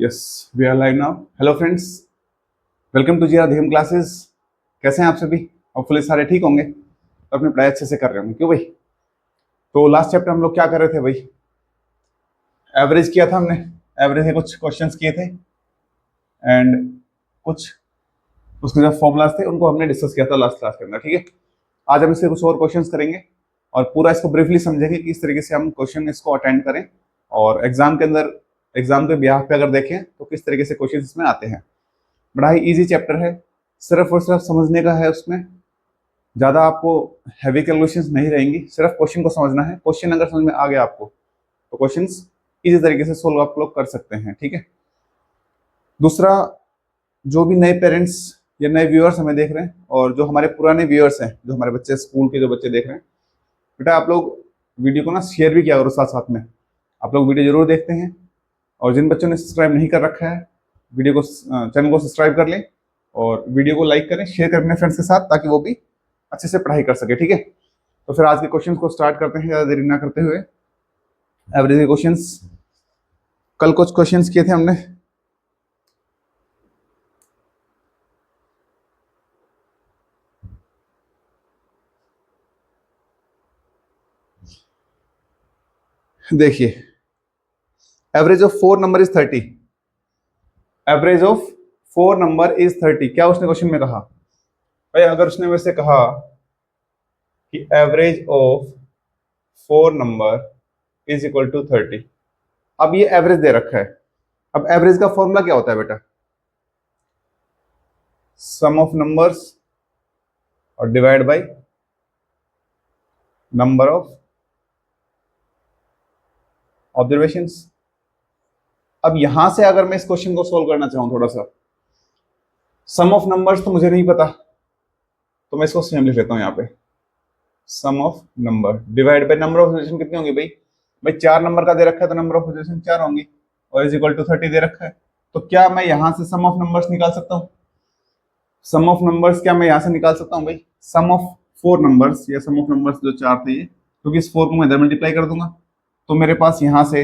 Yes, we are live now. Hello friends, welcome to G R Dheem classes. कैसे हैं आप सभी? होपफुली सारे ठीक होंगे और अपनी पढ़ाई अच्छे से कर रहे होंगे। क्यों भाई? तो लास्ट चैप्टर हम लोग क्या कर रहे थे भाई? एवरेज किया था हमने। एवरेज के कुछ क्वेश्चंस किए थे एंड कुछ उसके जो फॉर्मूलाज थे उनको हमने डिस्कस किया था लास्ट क्लास के अंदर। ठीक है, आज हम इससे कुछ और क्वेश्चंस करेंगे और पूरा इसको ब्रीफली समझेंगे कि किस तरीके से हम क्वेश्चन इसको अटेंड करें और एग्जाम के अंदर, एग्जाम के बिहाफ पे अगर देखें तो किस तरीके से क्वेश्चन इसमें आते हैं। बड़ा ही इजी चैप्टर है, सिर्फ और सिर्फ समझने का है। उसमें ज़्यादा आपको हैवी कैलकुलेशंस नहीं रहेंगी, सिर्फ क्वेश्चन को समझना है। क्वेश्चन अगर समझ में आ गया आपको तो क्वेश्चंस इजी तरीके से सोल्व आप लोग कर सकते हैं। ठीक है, दूसरा, जो भी नए पेरेंट्स या नए व्यूअर्स हमें देख रहे हैं और जो हमारे पुराने व्यूअर्स हैं, जो हमारे बच्चे स्कूल के जो बच्चे देख रहे हैं, बेटा आप लोग वीडियो को ना शेयर भी किया करो साथ साथ में। आप लोग वीडियो जरूर देखते हैं और जिन बच्चों ने सब्सक्राइब नहीं कर रखा है, वीडियो को चैनल को सब्सक्राइब कर लें और वीडियो को लाइक करें, शेयर करें अपने फ्रेंड्स के साथ, ताकि वो भी अच्छे से पढ़ाई कर सके। ठीक है, तो फिर आज के क्वेश्चंस को स्टार्ट करते हैं ज़्यादा देरी ना करते हुए। एवरेज के क्वेश्चंस, कल कुछ क्वेश्चंस किए थे हमने। देखिए, average of 4 number is 30। Average of 4 number is 30, क्या उसने क्वेश्चन में कहा भाई? अगर उसने मेरे से कहा कि average of 4 number is equal to 30, अब ये एवरेज दे रखा है। अब एवरेज का फॉर्मूला क्या होता है बेटा? सम ऑफ नंबर्स और divide by number of observations. अब यहां से अगर मैं इस क्वेश्चन को सोल्व करना चाहूं थोड़ा सा, सम ऑफ नंबर्स तो मुझे नहीं पता, तो मैं इसको सेम लिख लेता हूं यहाँ पे। Sum of number divide by number of observation कितनी होंगी भाई? भाई 4 नंबर का दे रखा है तो नंबर ऑफ ऑब्जर्वेशन 4 होंगी और इज इक्वल टू 30 दे रखा है। तो क्या मैं यहां से सम ऑफ नंबर्स निकाल सकता हूँ? सम ऑफ नंबर्स क्या मैं यहां से निकाल सकता हूँ भाई? सम ऑफ 4 नंबर्स या सम ऑफ नंबर्स जो 4 थे ये, क्योंकि इस 4 को मैं इधर मल्टीप्लाई कर दूंगा तो मेरे पास यहां से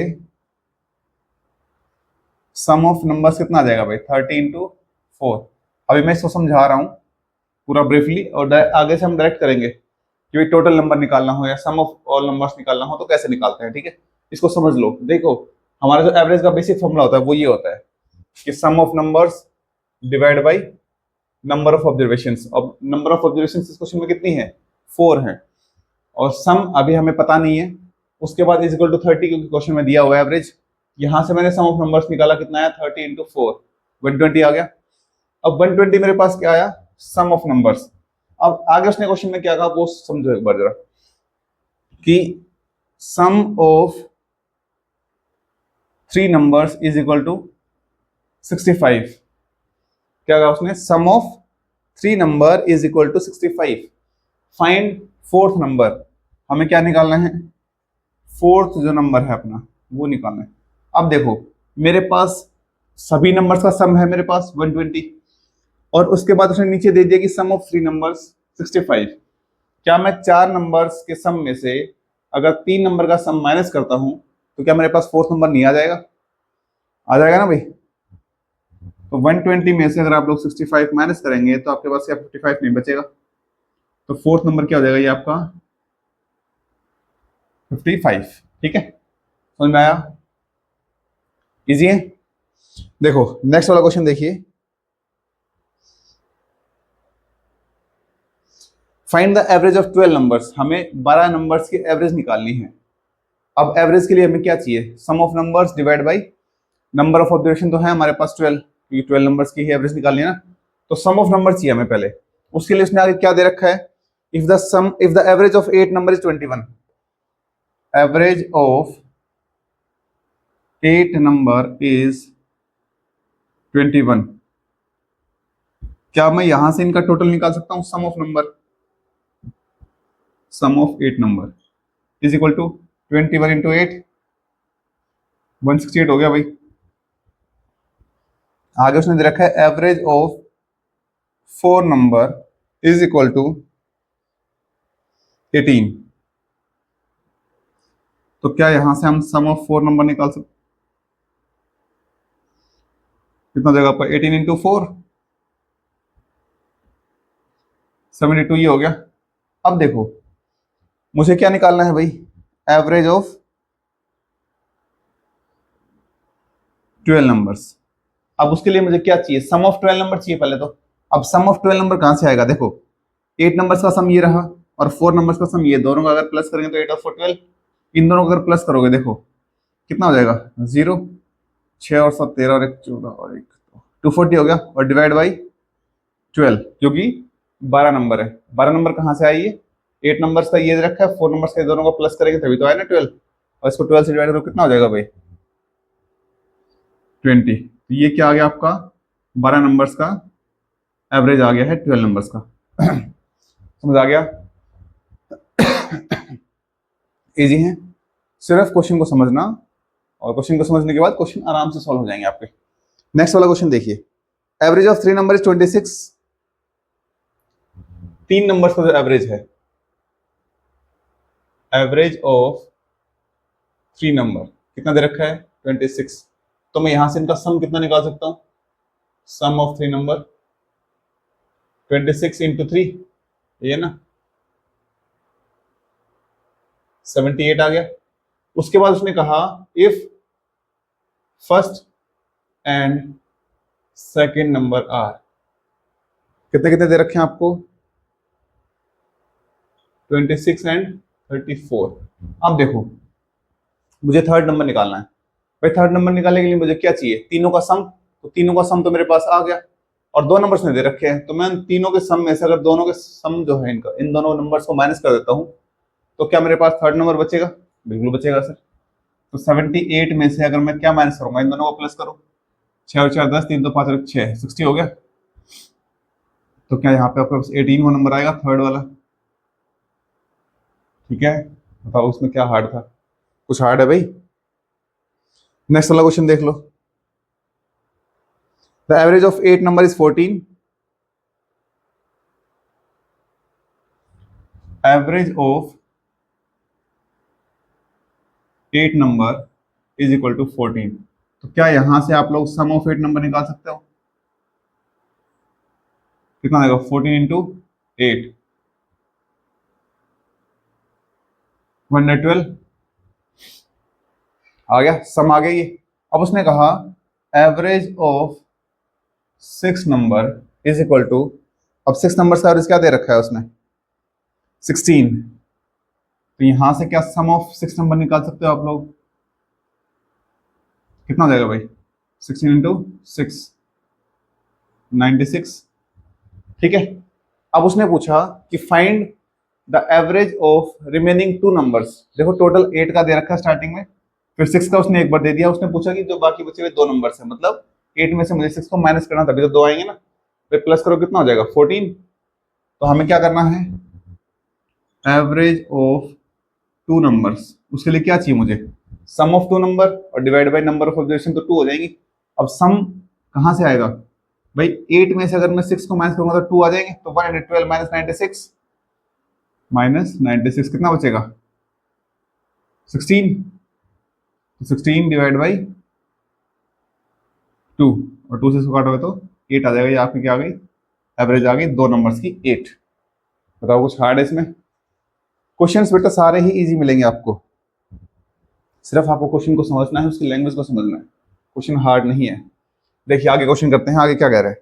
सम ऑफ नंबर्स कितना आ जाएगा भाई? 30 इंटू 4। अभी मैं इसको समझा रहा हूँ पूरा ब्रीफली और आगे से हम डायरेक्ट करेंगे कि भाई टोटल नंबर निकालना हो या सम ऑफ ऑल नंबर्स निकालना हो तो कैसे निकालते हैं। ठीक है, इसको समझ लो। देखो, हमारा जो एवरेज का बेसिक फॉर्मूला होता है वो ये होता है कि sum of numbers divide by number of observations. अब नंबर ऑफ ऑब्जर्वेशंस इस क्वेश्चन में कितनी है? 4 है और सम अभी हमें पता नहीं है। उसके बाद इज इक्वल टू 30, क्योंकि क्वेश्चन में दिया हुआ है एवरेज। यहां से मैंने सम ऑफ नंबर्स निकाला, कितना आया? 30 इंटू 4, 120 आ गया। अब 120 मेरे पास क्या आया? सम ऑफ नंबर्स। अब आगे उसने क्वेश्चन में क्या कहा वो समझो एक बार जरा, कि sum of 3 numbers is equal to 65। क्या कहा उसने? Sum of 3 number is equal to 65। Find fourth number. हमें क्या निकालना है? फोर्थ जो नंबर है अपना वो निकालना है। अब देखो, मेरे पास सभी नंबर्स का सम है मेरे पास 120 और उसके बाद उसने नीचे दे दिया कि सम ऑफ 3 नंबर्स 65। क्या मैं 4 नंबर्स के सम में से अगर 3 नंबर का सम माइनस करता हूं तो क्या मेरे पास फोर्थ नंबर नहीं आ जाएगा? आ जाएगा ना भाई। तो 120 में से अगर आप लोग 65 माइनस करेंगे तो आपके पास क्या 55 नहीं बचेगा। तो फोर्थ नंबर क्या हो जाएगा ये आपका? 55। ठीक है, समझ में आया? इजी है। देखो नेक्स्ट वाला क्वेश्चन देखिए, find the average of 12 numbers. हमें 12 नंबर्स की एवरेज निकालनी है। अब एवरेज के लिए हमें क्या चाहिए? Sum of numbers divide by number of observation. तो है हमारे पास 12, क्योंकि 12 नंबर्स की ही एवरेज निकालनी है ना। तो सम ऑफ नंबर चाहिए हमें पहले। उसके लिए उसने आगे क्या दे रखा है? If the average of 8 number is 21, average of 8 number is 21, क्या मैं यहां से इनका टोटल निकाल सकता हूं? Sum of number, sum of 8 number is equal to 21 into 8, 168 हो गया भाई। आगे उसने दे रखा है average of 4 number is equal to 18। तो क्या यहां से हम सम ऑफ 4 नंबर निकाल सकते? कितना हो जाएगा आपका 18 इंटू 4 72 ये हो गया। अब देखो मुझे क्या निकालना है भाई, एवरेज ऑफ 12 नंबर्स। अब उसके लिए मुझे क्या चाहिए, सम ऑफ 12 नंबर चाहिए पहले तो। अब सम ऑफ 12 नंबर कहां से आएगा, देखो 8 नंबर्स का सम ये रहा और 4 नंबर्स का सम ये, दोनों का अगर प्लस करेंगे तो 8 और 4 12, इन दोनों को अगर प्लस करोगे देखो कितना हो जाएगा 0, 6 और 7 13 और 1 14 और 1 240 हो गया, और डिवाइड बाई 12 क्योंकि 12 नंबर है। 12 नंबर कहाँ से आई है, 8 नंबर्स का ये रखा है, 4 नंबर्स का दोनों को प्लस करेंगे तभी तो आया ना 12, और इसको 12 से डिवाइड करो कितना हो जाएगा भाई 20। तो ये क्या आ गया आपका 12 नंबर्स का एवरेज आ गया है 12 नंबर्स का। समझ आ गया, इजी है, सिर्फ क्वेश्चन को समझना, और क्वेश्चन को समझने के बाद क्वेश्चन आराम से सॉल्व हो जाएंगे आपके। नेक्स्ट वाला क्वेश्चन देखिए, average of 3 number is 26। 3 numbers का जो एवरेज है, एवरेज ऑफ 3 नंबर कितना दे रखा है 26, तो मैं यहां से इनका सम कितना निकाल सकता हूं, सम ऑफ 3 नंबर 26 इंटू 3, ये ना 78 आ गया। उसके बाद उसने कहा if first and second number are, कितने कितने दे रखे हैं आपको 26 एंड 34। अब देखो मुझे थर्ड नंबर निकालना है भाई, थर्ड नंबर निकालने के लिए मुझे क्या चाहिए, तीनों का सम, तो तीनों का सम तो मेरे पास आ गया, और 2 नंबर्स ने दे रखे हैं, तो मैं तीनों के सम में से अगर दोनों के सम जो है इनका, इन दोनों नंबर्स को माइनस कर देता हूं, तो क्या मेरे पास थर्ड नंबर बचेगा, बिल्कुल बचेगा सर। तो 78 में से अगर मैं क्या माइनस करूंगा, इन दोनों को प्लस करो, 6 और 4 10, 3 2 5 और 6 60 हो गया। तो क्या यहाँ पे आपके पास 18 वो नंबर आएगा थर्ड वाला, ठीक है। बताओ उसमें क्या हार्ड था, कुछ हार्ड है भाई। नेक्स्ट वाला क्वेश्चन देख लो, the average of 8 number is 14। Average of 8 number is equal to 14। तो क्या यहां से आप लोग सम ऑफ 8 नंबर निकाल सकते हो, कितना आएगा 14 इंटू 8 112 आ गया, सम आ गया ये। अब उसने कहा average of 6 number is equal to, अब 6 नंबर का एवरेज क्या दे रखा है उसने 16, तो यहां से क्या सम ऑफ 6 नंबर निकाल सकते हो आप लोग, कितना हो जाएगा भाई 16 इंटू 6 96, ठीक है। अब उसने पूछा कि find the average of remaining 2 numbers, देखो टोटल 8 का दे रखा है स्टार्टिंग में, फिर 6 का उसने एक बार दे दिया, उसने पूछा कि जो बाकी बचे हुए 2 नंबर्स है, मतलब 8 में से मुझे 6 को माइनस करना, तभी तो 2 आएंगे ना, फिर प्लस करो कितना हो जाएगा 14। तो हमें क्या करना है, एवरेज ऑफ 2 नंबर्स, उसके लिए क्या चाहिए मुझे, सम ऑफ 2 नंबर और divide by number of observation, तो 2 हो जाएंगी। अब सम कहां से आएगा भाई, 8 में से अगर मैं 6 को माइनस करूंगा तो 2 आ जाएंगे, तो 112 माइनस 96 कितना बचेगा 16, तो 16 डिवाइड बाई 2, और 2 से इसको काटोगे तो 8 आ जाएगा, ये आपकी क्या आ गई एवरेज आ गई 2 नंबर्स की 8। बताओ कुछ हार्ड है इसमें, क्वेश्चंस बेटा सारे ही इजी मिलेंगे आपको, सिर्फ आपको क्वेश्चन को समझना है, उसकी लैंग्वेज को समझना है, क्वेश्चन हार्ड नहीं है। देखिए आगे क्वेश्चन करते हैं, आगे क्या कह रहे हैं,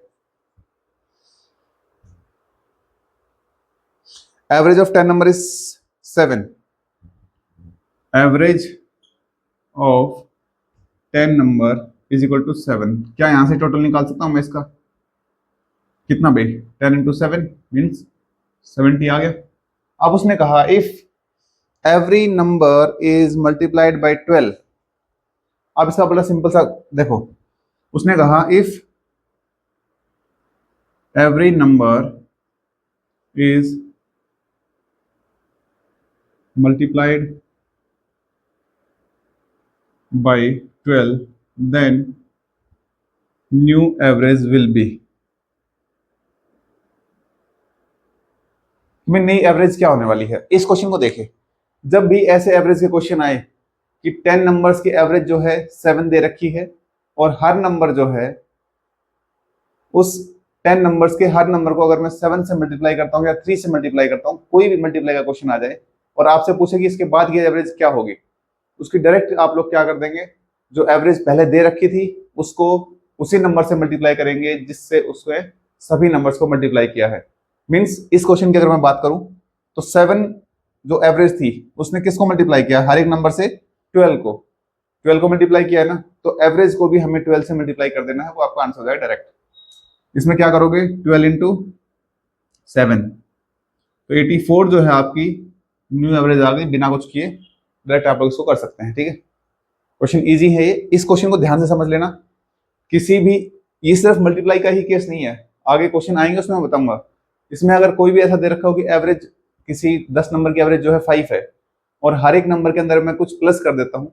average of 10 number is 7। Average of 10 number is equal to 7, क्या यहां से टोटल निकाल सकता हूं मैं इसका, कितना भाई 10 इंटू 7 मीन्स 70 आ गया। अब उसने कहा if every number is multiplied by 12, अब इसका बड़ा सिंपल सा देखो, उसने कहा if every number is multiplied by 12 then new average will be, में नई एवरेज क्या होने वाली है। इस क्वेश्चन को देखें, जब भी ऐसे एवरेज के क्वेश्चन आए कि 10 नंबर्स की एवरेज जो है 7 दे रखी है, और हर नंबर जो है उस 10 नंबर्स के हर नंबर को अगर मैं 7 से मल्टीप्लाई करता हूँ या 3 से मल्टीप्लाई करता हूँ, कोई भी मल्टीप्लाई का क्वेश्चन आ जाए और आपसे पूछे कि इसके बाद की एवरेज क्या होगी, उसकी डायरेक्ट आप लोग क्या कर देंगे, जो एवरेज पहले दे रखी थी उसको उसी नंबर से मल्टीप्लाई करेंगे जिससे उसने सभी नंबर्स को मल्टीप्लाई किया है। मींस इस क्वेश्चन की अगर मैं बात करूं तो 7 जो एवरेज थी उसने किसको मल्टीप्लाई किया, हर एक नंबर से 12 को मल्टीप्लाई किया है ना, तो एवरेज को भी हमें 12 से मल्टीप्लाई कर देना है, वो आपका आंसर हो जाएगा डायरेक्ट। इसमें क्या करोगे, 12 इंटू 7, तो 84 जो है आपकी न्यू एवरेज आ गई बिना कुछ किए, डायरेक्ट आप लोग इसको कर सकते हैं। ठीक है, क्वेश्चन इजी है ये, इस क्वेश्चन को ध्यान से समझ लेना। किसी भी, ये सिर्फ मल्टीप्लाई का ही केस नहीं है, आगे क्वेश्चन आएंगे उसमें मैं बताऊंगा। इसमें अगर कोई भी ऐसा दे रखा हो कि एवरेज किसी 10 नंबर की एवरेज जो है 5 है और हर एक नंबर के अंदर मैं कुछ प्लस कर देता हूँ,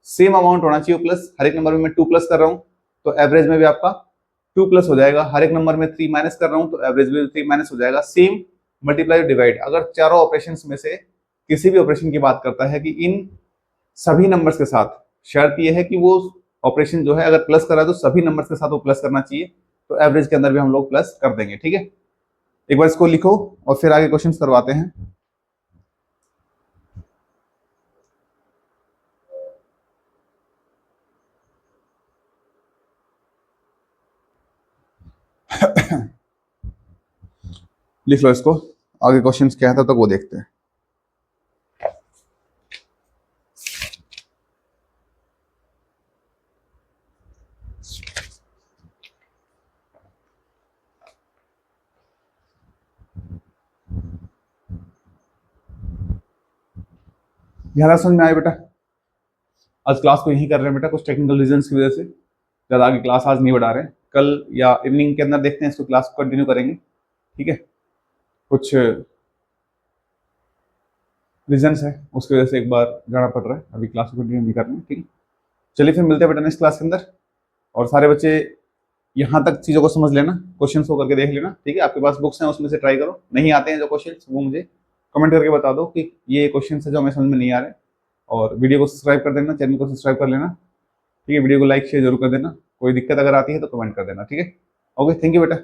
सेम अमाउंट होना चाहिए प्लस, हर एक नंबर में मैं 2 प्लस कर रहा हूँ तो एवरेज में भी आपका 2 प्लस हो जाएगा, हर एक नंबर में 3 माइनस कर रहा हूँ तो एवरेज में 3 माइनस हो जाएगा। सेम मल्टीप्लाई डिवाइड, अगर चारों ऑपरेशन में से किसी भी ऑपरेशन की बात करता है कि इन सभी नंबर्स के साथ, शर्त यह है कि वो ऑपरेशन जो है अगर प्लस कर रहा है तो सभी नंबर्स के साथ वो प्लस करना चाहिए, तो एवरेज के अंदर भी हम लोग प्लस कर देंगे। ठीक है, एक बार इसको लिखो और फिर आगे क्वेश्चंस करवाते हैं। लिख लो इसको, आगे क्वेश्चंस क्या है तब तक वो देखते हैं। ध्यान समझ में आए बेटा? आज क्लास को यही कर रहे हैं बेटा, कुछ टेक्निकल रीजंस की वजह से ज़्यादा आगे क्लास आज नहीं बढ़ा रहे हैं, कल या इवनिंग के अंदर देखते हैं इसको, क्लास को कंटिन्यू करेंगे। ठीक है, कुछ रीजंस है उसकी वजह से एक बार जाना पड़ रहा है, अभी क्लास को कंटिन्यू नहीं कर रहे हैं। ठीक है, चलिए फिर मिलते हैं बेटा नेक्स्ट क्लास के अंदर। और सारे बच्चे यहाँ तक चीज़ों को समझ लेना, क्वेश्चन को करके देख लेना। ठीक है, आपके पास बुक्स हैं उसमें से ट्राई करो, नहीं आते हैं जो क्वेश्चन वो मुझे कमेंट करके बता दो कि ये क्वेश्चन है जो हमें समझ में नहीं आ रहे, और वीडियो को सब्सक्राइब कर देना, चैनल को सब्सक्राइब कर लेना। ठीक है, वीडियो को लाइक शेयर जरूर कर देना, कोई दिक्कत अगर आती है तो कमेंट कर देना। ठीक है, ओके, थैंक यू बेटा।